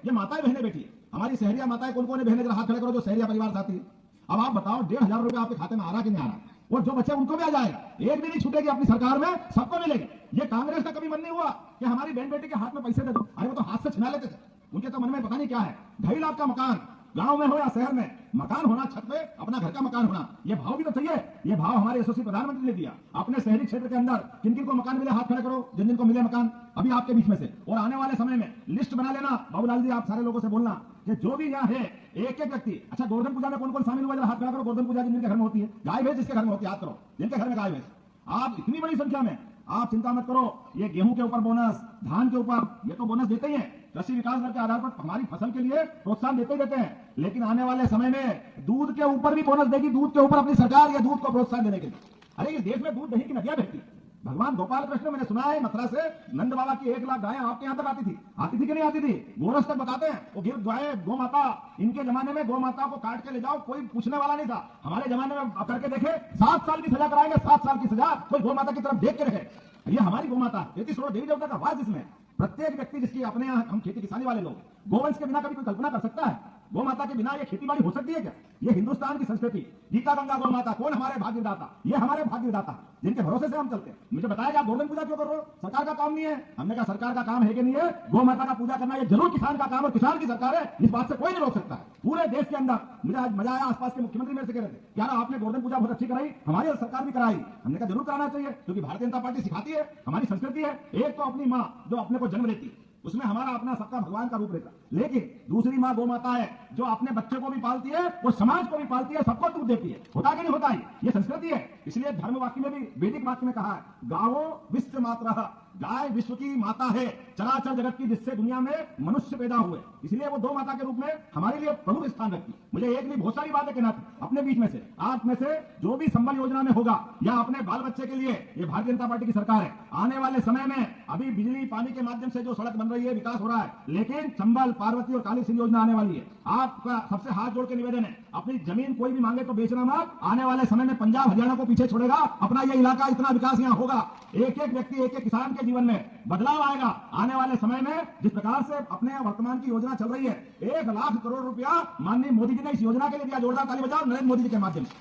ये माताएं बहनें बैठी है, हमारी शहरिया माताएं कौन कौन है बहनें, जरा हाथ खड़े करो जो शहरिया परिवार साथी है। अब आप बताओ 1,500 रुपए आपके खाते में आ रहा कि नहीं आ रहा, और जो बच्चे उनको भी आ जाएगा, एक भी नहीं छूटेगी अपनी सरकार में, सबको मिलेगी। ये कांग्रेस का कभी मन नहीं हुआ कि हमारी बहन बेटी के हाथ में पैसे दे दो, अरे वो तो हाथ से छिना लेते थे, उनके तो मन में पता नहीं क्या है। 2.5 लाख का मकान, गांव में हो या शहर में, मकान होना, छत पे अपना घर का मकान होना, ये भाव भी तो चाहिए। ये भाव हमारे यशस्वी प्रधानमंत्री ने दिया। अपने शहरी क्षेत्र के अंदर किन किन को मकान मिले हाथ खड़े करो, जिन जिन को मिले मकान अभी आपके बीच में से, और आने वाले समय में लिस्ट बना लेना। बाबूलाल जी आप सारे लोगों से बोलना कि जो भी यहाँ है एक एक व्यक्ति, अच्छा गोवर्धन पूजा में कौन कौन शामिल हुआ जरा हाथ खड़ा करो। गोवर्धन पूजा जिनके घर में होती है, गाय भैंस जिसके घर में होती है हाथ करो, जिनके घर में गाय भैंस, आप इतनी बड़ी संख्या में, आप चिंता मत करो। ये गेहूं के ऊपर बोनस, धान के ऊपर, ये तो बोनस देते ही हैं, कृषि विकास दर के आधार पर हमारी फसल के लिए प्रोत्साहन देते ही देते हैं, लेकिन आने वाले समय में दूध के ऊपर भी बोनस देगी, दूध के ऊपर अपनी सरकार या दूध को प्रोत्साहन देने के लिए। अरे इस देश में दूध दही की नदियां बहती, भगवान गोपाल कृष्ण, मैंने सुना है मथुरा से नंद बाबा की 1 लाख गायें आपके यहाँ तक आती थी कि नहीं आती थी? गोरस तक बताते हैं वो गिर गाय गौ माता, इनके जमाने में गौ माता को काट के ले जाओ कोई पूछने वाला नहीं था। हमारे जमाने में करके देखे 7 साल की सजा कराएंगे, 7 साल की सजा, कोई गौ माता की तरफ देख के रहे। ये हमारी गौ माता, 33 करोड़ देवी देवता का वास इसमें। प्रत्येक व्यक्ति जिसकी अपने यहाँ, हम खेती किसानी वाले लोग, गोवंश के बिना कभी कोई कल्पना कर सकता है? गौ माता के बिना ये खेती बाड़ी हो सकती है क्या? ये हिंदुस्तान की संस्कृति, गीता गंगा गौ माता, कौन हमारे भाग्यदाता? ये हमारे भाग्यदाता जिनके भरोसे से हम चलते हैं। मुझे बताया आप गोवर्धन पूजा क्यों कर रहे हो? सरकार का काम नहीं है। हमने कहा सरकार का काम है कि नहीं है? गौ माता का पूजा करना ये जरूर किसान का काम, और किसान की सरकार है, इस बात से कोई नहीं रोक सकता है। पूरे देश के अंदर मुझे आज मजा आया, आसपास के मुख्यमंत्री मेरे से कह रहे थे यार आपने गोवर्धन पूजा बहुत अच्छी कराई, हमारी सरकार भी कराई। हमने कहा जरूर कराना चाहिए, क्योंकि भारतीय जनता पार्टी सिखाती है, हमारी संस्कृति है। एक तो अपनी माँ जो अपने को जन्म देती है, उसमें हमारा अपना सबका भगवान का रूप रहता, लेकिन दूसरी माँ गौ माता है जो अपने बच्चे को भी पालती है और समाज को भी पालती है, सबको दूध देती है। होता कि नहीं होता है? ये संस्कृति है। इसलिए धर्म वाक्य में भी, वैदिक वाक्य में कहा है, गावो विश्व मातरः, गाय विश्व की माता है, चराचर जगत की, जिससे दुनिया में मनुष्य पैदा हुए, इसलिए वो गौ माता के रूप में हमारे लिए प्रमुख स्थान रखती। मुझे एक नहीं बहुत सारी बातें कहना थी अपने बीच में से, आप में से जो भी संबल योजना में होगा या अपने बाल बच्चे के लिए, ये भारतीय जनता पार्टी की सरकार है। आने वाले समय में अभी बिजली पानी के माध्यम से जो सड़क बन रही है, विकास हो रहा है, लेकिन चंबल, पार्वती और काली सिंह योजना आने वाली है। आपका सबसे हाथ जोड़ के निवेदन है, अपनी जमीन कोई भी मांगे तो बेचना मत। आने वाले समय में पंजाब हरियाणा को पीछे छोड़ेगा अपना ये इलाका, इतना विकास यहाँ होगा। एक एक व्यक्ति, एक एक किसान के जीवन में बदलाव आएगा। आने वाले समय में जिस प्रकार से अपने वर्तमान की योजना चल रही है, 1 लाख करोड़ रुपया माननीय मोदी जी ने इस योजना के लिए दिया। जोरदार ताली बजाओ नरेंद्र मोदी जी के माध्यम से।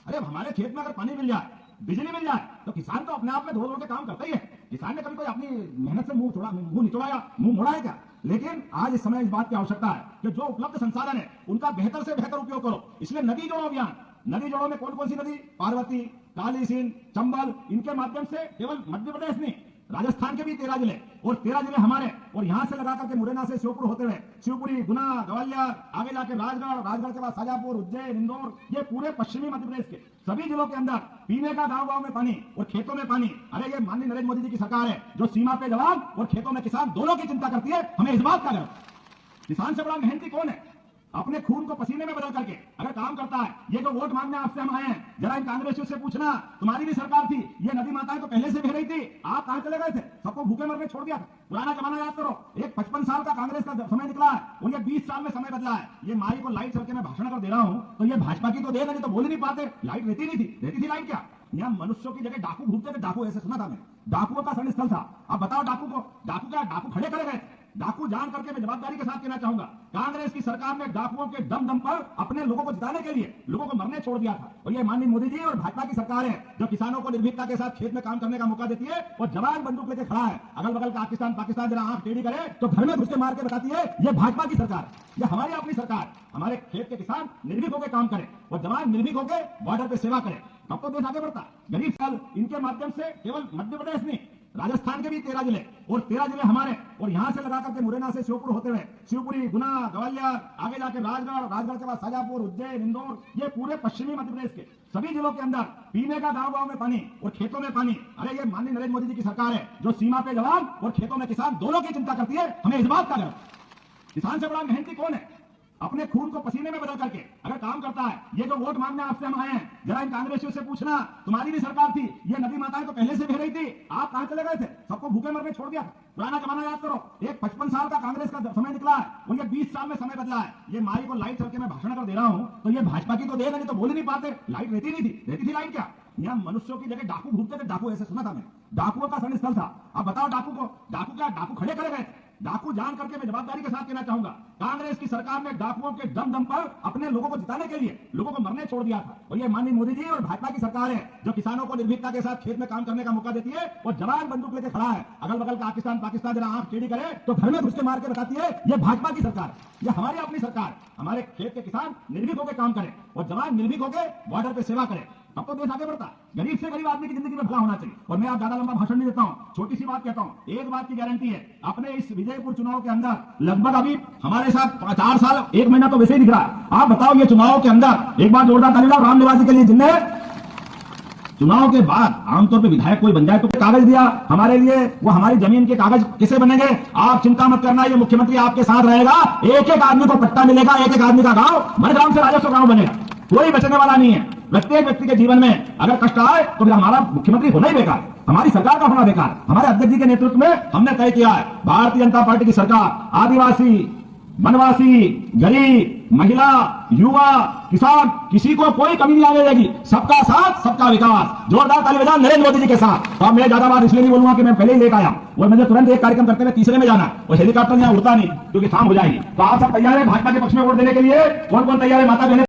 अरे हमारे खेत में अगर पानी मिल जाए, बिजली मिल जाए, तो किसान तो अपने आप में धो के काम करता ही है। किसान ने कभी कोई अपनी मेहनत से मुंह निचोड़ाया, मुंह मोड़ा है क्या? लेकिन आज इस समय इस बात की आवश्यकता है कि जो उपलब्ध संसाधन है उनका बेहतर से बेहतर उपयोग करो। इसलिए नदी जोड़ो अभियान, नदी जोड़ो में कौन कौन सी नदी? पार्वती, काली सिंध, चंबल, इनके माध्यम से केवल मध्य प्रदेश नहीं, राजस्थान के भी 13 जिले, और 13 जिले हमारे, और यहां से लगा करके मुरैना से श्योपुर होते हुए शिवपुरी, गुना, ग्वालियर, आगे जाके राजगढ़, राजगढ़ के बाद शाजापुर, उज्जैन, इंदौर, ये पूरे पश्चिमी मध्य प्रदेश के सभी जिलों के अंदर पीने का गांव गांव में पानी और खेतों में पानी। अरे ये माननीय नरेंद्र मोदी जी की सरकार है जो सीमा पे जवान और खेतों में किसान दोनों की चिंता करती है। हमें इस बात का गर्व। किसान से बड़ा मेहनती कौन है? अपने खून को पसीने में बदल करके अगर काम करता है। ये जो वोट मांगने आपसे हम आए हैं, जरा इन कांग्रेसियों से पूछना, तुम्हारी भी सरकार थी, ये नदी माताएं तो पहले से बह रही थी, आप कहां चले गए थे? सबको भूखे मरने छोड़ दिया था। पुराना जमाना याद करो, एक 55 साल का कांग्रेस का समय निकला है और ये 20 साल में समय बदला है। ये माई को लाइट चल के मैं भाषण कर दे रहा हूं, तो ये भाजपा की तो देन है, नहीं तो बोल ही नहीं पाते। लाइट रहती नहीं थी, रहती थी लाइट क्या? यहाँ मनुष्यों की जगह डाकू घूमते थे। डाकू ऐसे सुना था मैं, डाकुओं का शरण स्थल था। अब बताओ डाकू को, डाकू क्या? डाकू खड़े करे गए। डाकू जान करके मैं जवाबदारी के साथ कहना चाहूंगा, कांग्रेस की सरकार ने डाकुओं के दम दम पर अपने लोगों को जिताने के लिए लोगों को मरने छोड़ दिया था। और ये माननीय मोदी जी और भाजपा की सरकार है जो किसानों को निर्भीकता के साथ खेत में काम करने का मौका देती है और जवान बंदूक लेके खड़ा है। अगल बगल पाकिस्तान जरा आंख टेढ़ी करे तो घर में घुस के मार के बताती है ये भाजपा की सरकार, ये हमारी अपनी सरकार। हमारे खेत के किसान निर्भीक होकर काम करें और जवान निर्भीक होकर बॉर्डर पे सेवा करें, तब तो देश आगे बढ़ता। गरीब साल इनके माध्यम से केवल मध्य प्रदेश नहीं, राजस्थान के भी 13 जिले, और 13 जिले हमारे, और यहां से लगा करके मुरैना से श्योपुर होते हुए शिवपुरी, गुना, ग्वालियर, आगे जाके राजगढ़, राजगढ़ के बाद शाजापुर, उज्जैन, इंदौर, ये पूरे पश्चिमी मध्य प्रदेश के सभी जिलों के अंदर पीने का गांव गांव में पानी और खेतों में पानी। अरे ये माननीय नरेंद्र मोदी जी की सरकार है जो सीमा पे जवान और खेतों में किसान दोनों की चिंता करती है। हमें इस बात का गर्व। किसान से बड़ा मेहनती कौन है? अपने खून को पसीने में बदल करके अगर काम करता है। ये जो वोट मांगने आपसे हम आए हैं, जरा इन कांग्रेसियों से पूछना, तुम्हारी भी सरकार थी, ये नदी माताएं तो पहले से बह रही थी, आप कहां चले गए थे? सबको भूखे मरने छोड़ दिया था। पुराना जमाना याद करो, एक 55 साल का कांग्रेस का समय निकला है और ये 20 साल में समय बदला है। ये माई को लाइट चल के मैं भाषण कर दे रहा हूं, तो ये भाजपा की तो देन है, नहीं तो बोल ही नहीं पाते। लाइट रहती नहीं थी, रहती थी लाइट क्या? यहाँ मनुष्यों की जगह डाकू घूमते थे। डाकू ऐसे सुना था मैं, डाकुओं का शरण स्थल था। अब बताओ डाकू को, डाकू क्या? डाकू खड़े करे गए। डाकू जान करके मैं जवाबदारी के साथ कहना चाहूंगा, कांग्रेस की सरकार ने डाकुओं के दम दम पर अपने लोगों को जिताने के लिए लोगों को मरने छोड़ दिया था। और ये माननीय मोदी जी और भाजपा की सरकार है जो किसानों को निर्भीकता के साथ खेत में काम करने का मौका देती है और जवान बंदूक लेके खड़ा है। अगल बगल का पाकिस्तान जरा आंख टेढ़ी करे तो घर में घुस के मार के बताती है ये भाजपा की सरकार, ये हमारी अपनी सरकार। हमारे खेत के किसान निर्भीक होकर काम करें और जवान निर्भीक होकर बॉर्डर पे सेवा करें, तब तो देश आगे बढ़ता। गरीब से गरीब आदमी की जिंदगी में भला होना चाहिए। और मैं आप ज्यादा लंबा भाषण नहीं देता हूं, छोटी सी बात कहता हूं। एक बात की गारंटी है, अपने इस विजयपुर चुनाव के अंदर लगभग अभी हमारे साथ 4 साल 1 महीना तो वैसे ही दिख रहा है। आप बताओ ये चुनाव के अंदर एक बार जोरदार ताली बजाओ राम निवासी के लिए, जिनने चुनाव के बाद आमतौर पे विधायक कोई बन जाए तो कागज दिया हमारे लिए, वो हमारी जमीन के कागज किसे बनेंगे? आप चिंता मत करना, ये मुख्यमंत्री आपके साथ रहेगा। एक एक आदमी को पट्टा मिलेगा, एक एक आदमी का गांव मन गांव से राजस्व गांव बनेगा, कोई बचने वाला नहीं है। प्रत्येक व्यक्ति के जीवन में अगर कष्ट आए तो फिर हमारा मुख्यमंत्री होना ही बेकार, हमारी सरकार का होना बेकार। हमारे अध्यक्ष जी के नेतृत्व में हमने तय किया है, भारतीय जनता पार्टी की सरकार आदिवासी, वनवासी, गरीब, महिला, युवा, किसान, किसी को कोई कमी नहीं आने देगी। सबका साथ सबका विकास। जोरदार ताली बजाओ नरेंद्र मोदी जी के साथ। तो मैं ज्यादा बात इसलिए नहीं बोलूंगा कि मैं पहले ही लेट आया और मुझे तुरंत एक कार्यक्रम करते हुए तीसरे में जाना और हेलीकॉप्टर यहाँ उड़ता नहीं क्योंकि शाम हो जाएगी। तो आप सब तैयार है भाजपा के पक्ष में वोट देने के लिए? कौन कौन तैयार है? माता बहने